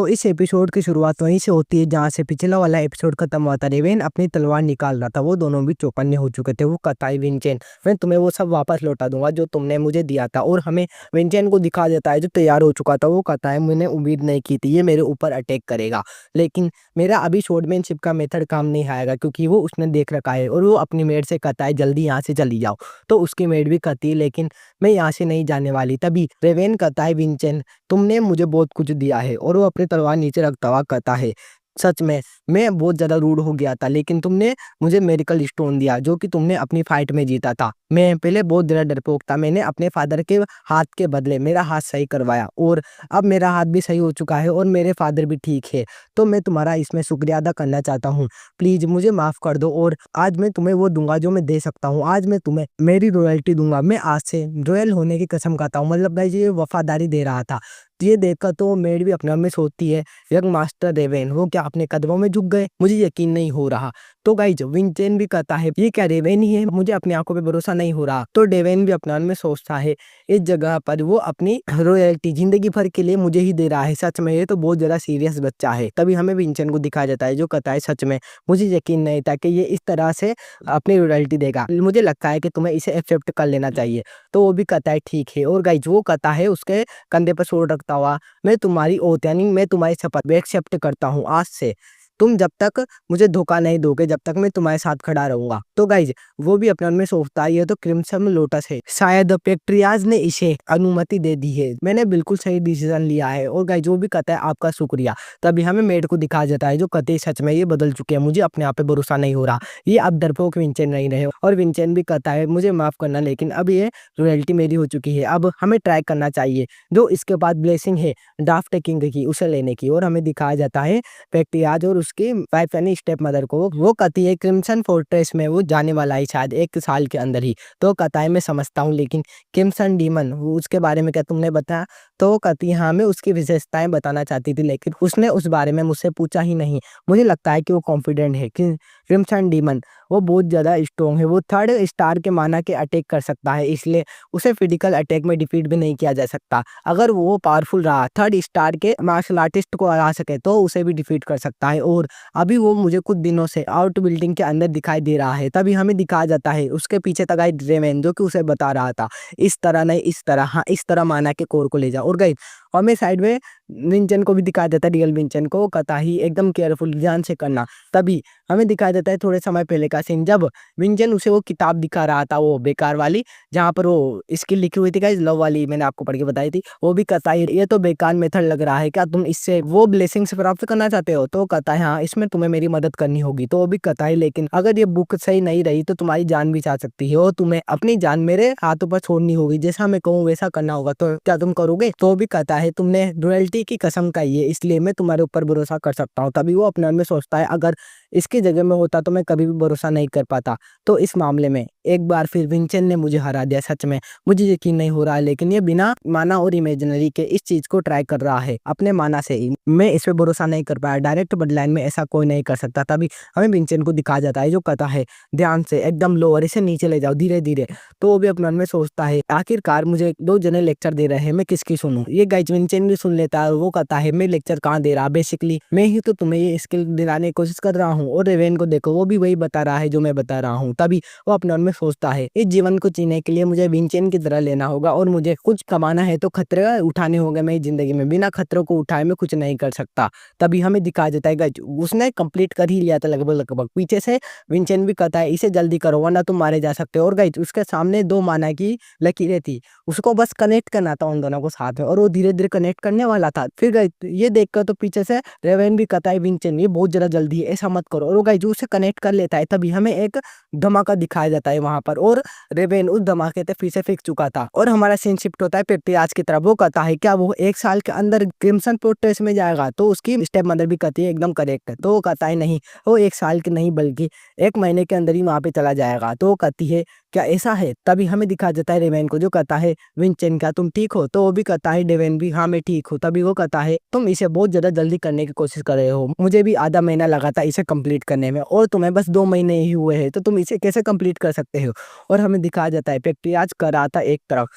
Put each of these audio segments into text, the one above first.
तो इस एपिसोड की शुरुआत वहीं से होती है जहाँ से पिछला वाला एपिसोड खत्म हुआ था। रेवेन अपनी तलवार निकाल रहा था, वो दोनों भी चौकन्ने हो चुके थे। वो कहता है विंचेन, मैं तुम्हें वो सब वापस लौटा दूंगा जो तुमने मुझे दिया था। और हमें विंचेन को दिखा देता है जो तैयार हो चुका था। वो कहता है मैंने उम्मीद नहीं की थी ये मेरे ऊपर अटैक करेगा, लेकिन मेरा अभी स्वॉर्डमैनशिप का मेथड काम नहीं आएगा क्योंकि वो उसने देख रखा है। और वो अपनी मेड से कहता है जल्दी यहाँ से चली जाओ। तो उसकी मेड भी कहती है लेकिन मैं यहाँ से नहीं जाने वाली। तभी रेवेन कहता है विंचेन, तुमने मुझे बहुत कुछ दिया है। और वो अपनी तलवार नीचे रखता हुआ कहता है सच में मैं बहुत ज़्यादा रूड हो गया था, लेकिन तुमने मुझे मेडिकल स्टोन दिया जो कि तुमने अपनी फाइट में जीता था। मैं पहले बहुत ज़्यादा डरपोक था, मैंने अपने फादर के हाथ के बदले मेरा हाथ सही करवाया और अब मेरा हाथ भी सही हो चुका है और मेरे फादर भी ठीक है। तो मैं तुम्हारा इसमें शुक्रिया अदा करना चाहता हूँ, प्लीज़ मुझे माफ़ कर दो। और आज मैं तुम्हें वो दूंगा जो मैं दे सकता हूँ। आज मैं तुम्हें मेरी रॉयल्टी दूंगा। मैं आज से रॉयल होने की कसम खाता हूँ। मतलब भाई ये वफादारी दे रहा था। तो ये देखकर तो मेड भी अपने आप में सोचती है यंग मास्टर रेवेन वो क्या अपने कदमों में झुक गए, मुझे यकीन नहीं हो रहा। तो गाइज विंचेन भी कहता है ये क्या रेवेन ही है, मुझे अपनी आंखों पे भरोसा नहीं हो रहा। तो डेवेन भी अपने मन में सोचता है इस जगह पर वो अपनी रॉयल्टी जिंदगी भर के लिए मुझे ही दे रहा है। सच में ये तो बहुत ज्यादा सीरियस बच्चा है। तभी हमें विंचेन को दिखाया जाता है जो कहता है सच में मुझे यकीन नहीं था कि ये इस तरह से अपनी रॉयल्टी देगा, मुझे लगता है कि तुम्हें इसे एक्सेप्ट कर लेना चाहिए। तो वो भी कहता है ठीक है। और गाइज वो कहता है उसके कंधे पर सोच रखता हुआ मैं तुम्हारी ओथ यानी मैं तुम्हारी शपथ एक्सेप्ट करता हूँ, आज से तुम जब तक मुझे धोखा नहीं दोगे जब तक मैं तुम्हारे साथ खड़ा रहूंगा। तो गाइज वो भी अपने मन में सोचता है ये तो क्रिम्सन लोटस है, शायद पेट्रियाज ने इसे अनुमति दे दी है, मैंने बिल्कुल सही डिसीजन लिया है। और गाइज वो भी कहता है आपका शुक्रिया। तभी हमें मेड को दिखा जाता है जो कहते हैं सच में ये बदल चुके हैं, मुझे अपने आप पे भरोसा नहीं हो रहा, ये अब डरपोक विंचेन नहीं रहे। और विंचेन भी कहता है मुझे माफ करना लेकिन अब ये रॉयल्टी मेरी हो चुकी है, अब हमें ट्राई करना चाहिए जो इसके बाद ब्लेसिंग है ड्राफ्ट किंग की उसे लेने की। और हमें दिखाया जाता है पेट्रियाज और उसकी वाइफ यानी स्टेप मदर को। वो कहती है क्रिम्सन फोर्ट्रेस में वो जाने वाला है शायद 1 साल के अंदर ही। तो कहता है मैं समझता हूँ लेकिन क्रिम्सन डीमन वो उसके बारे में क्या तुमने बताया। तो वो कहती है हाँ मैं उसकी विशेषताएं बताना चाहती थी लेकिन उसने उस बारे में मुझसे पूछा ही नहीं। मुझे लगता है कि वो कॉन्फिडेंट है कि क्रिम्सन डीमन वो बहुत ज़्यादा स्ट्रॉन्ग है, वो 3rd स्टार के माना के अटैक कर सकता है, इसलिए उसे फिजिकल अटैक में डिफीट भी नहीं किया जा सकता। अगर वो पावरफुल रहा 3rd स्टार के मार्शल आर्टिस्ट को हरा सके तो उसे भी डिफीट कर सकता है। और अभी वो मुझे कुछ दिनों से आउट बिल्डिंग के अंदर दिखाई दे रहा है। तभी हमें दिखाया जाता है उसके पीछे था गाइस ड्रेवेन जो कि उसे बता रहा था इस तरह नहीं इस तरह, हाँ इस तरह माना के कोर को ले जाओ। और गाइस हमें साइड में विंचेन को भी दिखाया जाता है, रियल विंचेन को कहता ही एकदम केयरफुल ध्यान से करना। तभी हमें दिखाया जाता है थोड़े समय पहले का सीन जब विंचेन उसे वो किताब दिखा रहा था वो बेकार वाली जहाँ पर वो स्किल लिखी हुई थी गाइस लव वाली, मैंने आपको पढ़ के बताई थी। वो भी कहता है ये तो बेकार मेथड लग रहा है, क्या तुम इससे वो ब्लेसिंग्स प्राप्त करना चाहते हो। तो कहता है हाँ इसमें तुम्हें मेरी मदद करनी होगी। तो वो भी कहता है लेकिन अगर ये बुक सही नहीं रही तो तुम्हारी जान भी जा सकती है और तुम्हें अपनी जान मेरे हाथों पर छोड़नी होगी, जैसा मैं कहूँ वैसा करना होगा, तो क्या तुम करोगे। तो वो भी कहता है तुमने रॉयल्टी की कसम खाई है इसलिए मैं तुम्हारे ऊपर भरोसा कर सकता हूँ। तभी वो अपने मन में सोचता है अगर इसकी जगह में होता तो मैं कभी भी भरोसा नहीं कर पाता। तो इस मामले में एक बार फिर विंचेन ने मुझे हरा दिया, सच में मुझे यकीन नहीं हो रहा है, लेकिन ये बिना माना और इमेजिनरी के इस चीज को ट्राई कर रहा है अपने माना से ही, मैं इस पे भरोसा नहीं कर पाया, डायरेक्ट बडलाइन में ऐसा कोई नहीं कर सकता। तभी हमें विंचेन को दिखा जाता है जो कहता है ध्यान से एकदम लोअर इसे नीचे ले जाओ धीरे धीरे। तो वो भी अपने मन में सोचता है आखिरकार मुझे 2 जने लेक्चर दे रहे हैं, मैं किसकी सुनूं। ये गाइस विंचेन भी सुन लेता है और वो कहता है मैं लेक्चर कहाँ दे रहा, बेसिकली मैं ही तो तुम्हें ये स्किल दिलाने की कोशिश कर रहा हूँ। और रेवेन को देखो वो भी वही बता रहा है जो मैं बता रहा हूँ। तभी वो अपने मन में सोचता है इस जीवन को जीने के लिए मुझे विंचेन की तरह लेना होगा और मुझे कुछ कमाना है तो खतरे उठाने होंगे मेरी जिंदगी में, बिना खतरों को उठाए मैं कुछ नहीं कर सकता। तभी हमें दिखा देता है गाइस उसने कंप्लीट कर ही लिया था लगभग। पीछे से विंचेन भी कहता है इसे जल्दी करो वरना तुम मारे जा सकते हो। और गाइस उसके सामने 2 माना की लकीरें थी, उसको बस कनेक्ट करना था उन दोनों को साथ में और वो धीरे धीरे कनेक्ट करने वाला था। फिर गाइस ये देखकर तो पीछे से रेवेन भी कहता है विंचेन ये बहुत ज्यादा जल्दी है ऐसा मत करो। और वो गाइस उसे कनेक्ट कर लेता है। तभी हमें एक धमाका दिखाया जाता है वहां पर और रेवेन उस धमाके से फिर से फेंक चुका था और हमारा सीन शिफ्ट होता है पेट्रियाज की तरफ। वो कहता है क्या वो 1 साल के अंदर क्रिम्सन फोर्ट्रेस में जाएगा। तो उसकी स्टेप मदर भी कहती है एकदम करेक्ट है। तो वो कहता है नहीं वो 1 साल के नहीं बल्कि 1 महीने के अंदर ही वहां पे चला जाएगा। तो वो कहती है क्या ऐसा है। तभी हमें दिखा जाता है रेवेन को जो कहता है विंचेन क्या तुम ठीक हो। तो वो भी कहता है डेवेन भी हाँ मैं ठीक हूँ। तभी वो कहता है तुम इसे बहुत ज्यादा जल्दी करने की कोशिश कर रहे हो, मुझे भी आधा महीना लगा था इसे कंप्लीट करने में और तुम्हें बस 2 महीने ही हुए हैं, तो तुम इसे कैसे कंप्लीट कर सकते हो। और हमें दिखाया जाता है पेट्रियाज कर रहा था एक तरफ,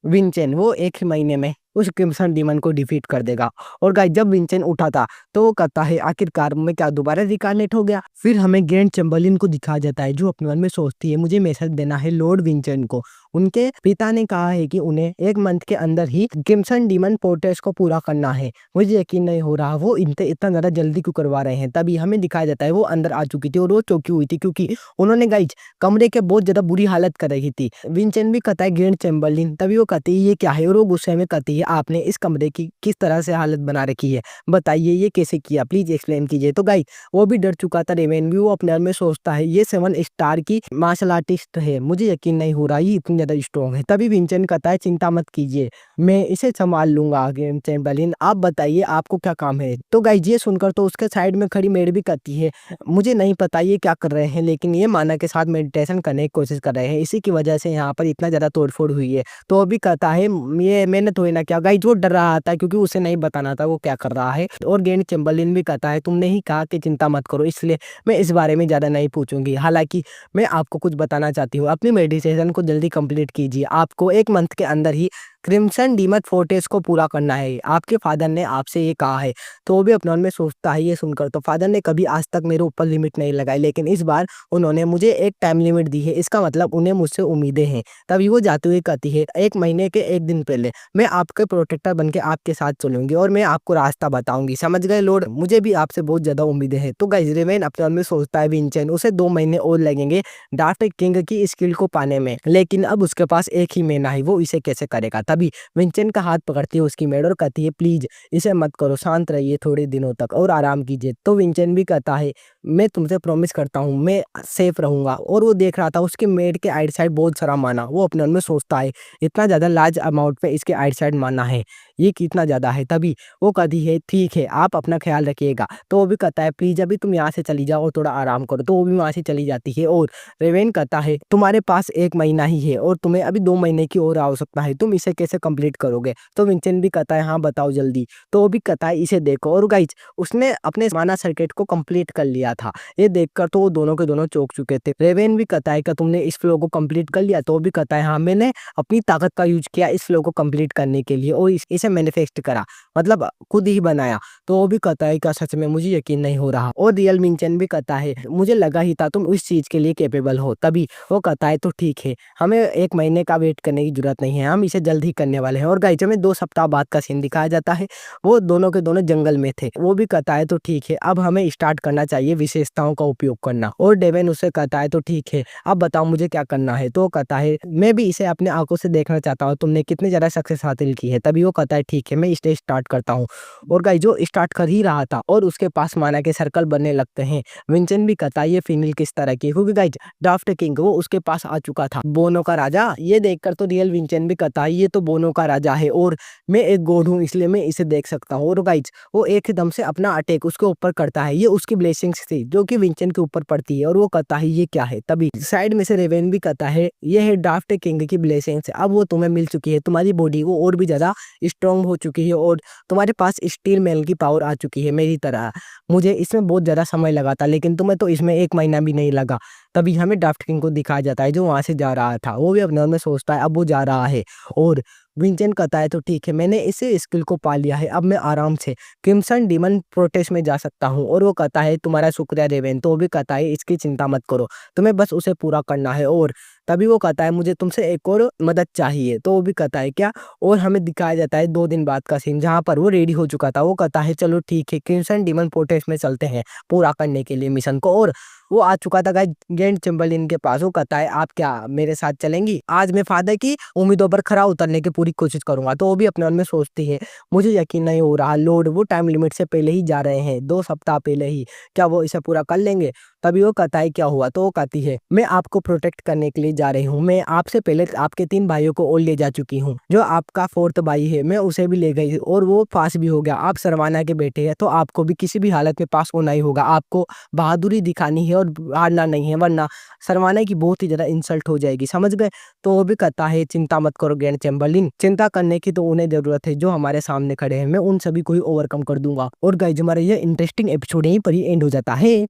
विंचेन वो 1 ही महीने में उस क्रिम्सन डीमन को डिफीट कर देगा। और गाइस जब विंचेंट उठा था तो वो कहता है आखिरकार मैं क्या दोबारा रिकार्नेट हो गया। फिर हमें ग्रैंड चैम्बरलिन को दिखाया जाता है जो अपने मन में सोचती है मुझे मैसेज देना है लॉर्ड विंचेंट को। उनके पिता ने कहा है कि उन्हें 1 मंथ के अंदर ही क्रिम्सन डीमन प्रोटेस्ट को पूरा करना है। मुझे यकीन नहीं हो रहा वो इनसे इतना ज़्यादा जल्दी क्यों करवा रहे हैं। तभी हमें दिखाया जाता है वो अंदर आ चुकी थी और वो चौंकी हुई थी क्योंकि उन्होंने गाइस कमरे के बहुत ज़्यादा बुरी हालत कर रखी थी। विंचेंट भी कहता है ग्रैंड चैम्बरलिन, तभी वो कहती है ये क्या है और वो गुस्से में कहती है आपने इस कमरे की किस तरह से हालत बना रखी है, बताइए ये कैसे किया, प्लीज एक्सप्लेन कीजिए। तो गाइस वो भी डर चुका था रेवेन भी, वो अपने आप में सोचता है ये 7 स्टार की मार्शल आर्टिस्ट है, मुझे यकीन नहीं हो रहा ये इतनी ज्यादा स्ट्रॉन्ग है। तभी विंचेंट कहता है चिंता मत कीजिए मैं इसे संभाल लूंगा ग्रैंड चैम्बरलिन, आप बताइए आपको क्या काम है। तो गाइस ये सुनकर तो उसके साइड में खड़ी मेड भी कहती है मुझे नहीं पता ये क्या कर रहे हैं लेकिन ये माना के साथ मेडिटेशन करने की कोशिश कर रहे हैं, इसी की वजह से यहाँ पर इतना ज्यादा तोड़फोड़ हुई है। तो वो भी कहता है ये मैंने थोड़ी ना किया। गाइस वो डर रहा था क्योंकि उसे नहीं बताना था वो क्या कर रहा है। और ग्रैंड चैम्बरलिन भी कहता है तुमने ही कहा कि चिंता मत करो इसलिए मैं इस बारे में ज्यादा नहीं पूछूंगी, हालांकि मैं आपको कुछ बताना चाहती हूँ अपनी मेडिटेशन को जल्दी कंप्लीट कीजिए, आपको 1 मंथ के अंदर ही क्रिम्सन डीमन फोर्ट्रेस को पूरा करना है, आपके फादर ने आपसे ये कहा है। तो वो भी अपने मन में सोचता है ये सुनकर तो फादर ने कभी आज तक मेरे ऊपर लिमिट नहीं लगाई लेकिन इस बार उन्होंने मुझे एक टाइम लिमिट दी है, इसका मतलब उन्हें मुझसे उम्मीदें हैं। तभी वो जाते हुए कहती है 1 महीने के 1 दिन पहले मैं आपके प्रोटेक्टर बनके आपके साथ चलूंगी और मैं आपको रास्ता बताऊंगी, समझ गए लॉर्ड, मुझे भी आपसे बहुत ज्यादा उम्मीदें हैं। तो गाइस रेवेन अपने मन में सोचता है विंचेंट उसे 2 महीने और लगेंगे डार्क किंग की स्किल को पाने में, लेकिन अब उसके पास एक ही महीना है, वो इसे कैसे करेगा। तभी विंचेंट का हाथ पकड़ती है उसकी मेड और कहती है प्लीज इसे मत करो, शांत रहिए थोड़े दिनों तक और आराम कीजिए। तो विंचेंट भी कहता है मैं तुमसे प्रॉमिस करता हूँ मैं सेफ रहूंगा। और वो देख रहा था उसके मेड के आइट बहुत सारा माना, वो अपने मन में सोचता है इतना ज्यादा लार्ज अमाउंट पे इसके आइट माना है, ये कितना ज्यादा है। तभी वो कहती है ठीक है आप अपना ख्याल रखिएगा। तो वो भी कहता है प्लीज अभी तुम यहाँ से चली जाओ और थोड़ा आराम करो। तो वो भी वहां से चली जाती है और रेवेन कहता है तुम्हारे पास 1 महीना ही है और तुम्हें अभी 2 महीने की और आवश्यकता है, तुम इसे कैसे कंप्लीट करोगे। तो विंचेंट भी कहता है हाँ बताओ जल्दी। तो वो भी कहता है इसे देखो। और गाइज उसने अपने माना सर्किट को कंप्लीट कर लिया था, ये देखकर तो वो दोनों के दोनों चौंक चुके थे। रेवेन भी कहता है कि तुमने इस फ्लो को कंप्लीट कर लिया। तो वो भी कहता है हाँ मैंने अपनी ताकत का यूज किया इस फ्लो को कंप्लीट करने के लिए और इसे मैनिफेस्ट करा, मतलब खुद ही बनाया। तो वो भी कहता है क्या सच में, मुझे यकीन नहीं हो रहा। और रियल विंचेंट भी कहता है मुझे लगा ही था तुम इस चीज के लिए कैपेबल हो। तभी वो कहता है तो ठीक है हमें 1 महीने का वेट करने की जरूरत नहीं है, हम इसे जल्द ही करने वाले हैं। और गाइस हमें 2 सप्ताह बाद का सीन दिखाया जाता है, वो दोनों के दोनों जंगल में थे। वो भी कहता है तो ठीक है अब हमें स्टार्ट करना चाहिए विशेषताओं का उपयोग करना। और डेवेन उससे कहता है तो ठीक है अब बताओ मुझे क्या करना है। तो वो कहता है मैं भी इसे अपने आंखों से देखना चाहता हूँ तुमने कितनी ज्यादा सक्सेस हासिल की है। तभी वो कहता है ठीक है मैं इसे स्टार्ट करता हूँ। और गाइस जो स्टार्ट कर ही रहा था और उसके पास माना के सर्कल बनने लगते हैं। विंचेंट भी कहता है ये फीमेल किस तरह की, क्योंकि गाइस ड्राफ्ट किंग वो उसके पास आ चुका था, बोनो का राजा। ये देखकर तो रियल विंचेंट भी कहता है ये तो बोनो का राजा है और मैं एक गॉड हूँ इसलिए मैं इसे देख सकता हूँ। और गाइस वो एकदम से अपना अटैक उसके ऊपर करता है, ये उसकी ब्लेसिंग्स थी जो कि विंचेंट के ऊपर पड़ती है। और वो कहता है ये क्या है। तभी साइड में से रेवेन भी कहता है ये है ड्राफ्ट किंग की ब्लेसिंग्स, अब वो तुम्हें मिल चुकी है, तुम्हारी बॉडी वो और भी ज्यादा स्ट्रांग हो चुकी है और तुम्हारे पास स्टील मेल की पावर आ चुकी है मेरी तरह। मुझे इसमें बहुत ज्यादा समय लगा था लेकिन तुम्हें तो इसमें 1 महीना भी नहीं लगा। तभी हमें ड्राफ्ट किंग को दिखाया जाता है जो वहां से जा रहा था, वो भी अपने मन में सोचता है अब वो जा रहा है। और विंचेंट कहता है तो ठीक है मैंने इसे स्किल को पा लिया है, अब मैं आराम से क्रिम्सन डीमन प्रोटेस्ट में जा सकता हूँ। और वो कहता है तुम्हारा शुक्रिया रेवेन। तो वो भी कहता है इसकी चिंता मत करो तुम्हें बस उसे पूरा करना है। और तभी वो कहता है मुझे तुमसे एक और मदद चाहिए। तो वो भी कहता है क्या। और हमें दिखाया जाता है 2 दिन बाद का सीन जहाँ पर वो रेडी हो चुका था, वो कहता है चलो ठीक है क्रिम्सन डीमन प्रोटेस्ट में चलते हैं पूरा करने के लिए मिशन को। और वो आ चुका था गाइस ग्रैंड चैम्बरलिन के पास, वो कहता है आप क्या मेरे साथ चलेंगी, आज मैं फादर की उम्मीदों पर खरा उतरने की पूरी कोशिश करूंगा। तो वो भी अपने मन में सोचती है मुझे यकीन नहीं हो रहा लॉर्ड वो टाइम लिमिट से पहले ही जा रहे हैं, 2 सप्ताह पहले ही, क्या वो इसे पूरा कर लेंगे। तभी वो कहता है क्या हुआ। तो वो कहती है मैं आपको प्रोटेक्ट करने के लिए जा रही हूँ, मैं आपसे पहले आपके 3 भाइयों को और ले जा चुकी हूँ, जो आपका 4th भाई है मैं उसे भी ले गई और वो पास भी हो गया। आप सरवाना के बेटे हैं तो आपको भी किसी भी हालत में पास होना ही होगा, आपको बहादुरी दिखानी है और हारना नहीं है वरना सरवाना की बहुत ही ज्यादा इंसल्ट हो जाएगी, समझ गए। तो वो भी कहता है चिंता मत करो ग्रैंड चैम्बरलिन, चिंता करने की तो उन्हें जरूरत है जो हमारे सामने खड़े हैं, मैं उन सभी को ही ओवरकम कर दूंगा। और गाइस हमारा ये इंटरेस्टिंग एपिसोड यहीं पर ही एंड हो जाता है।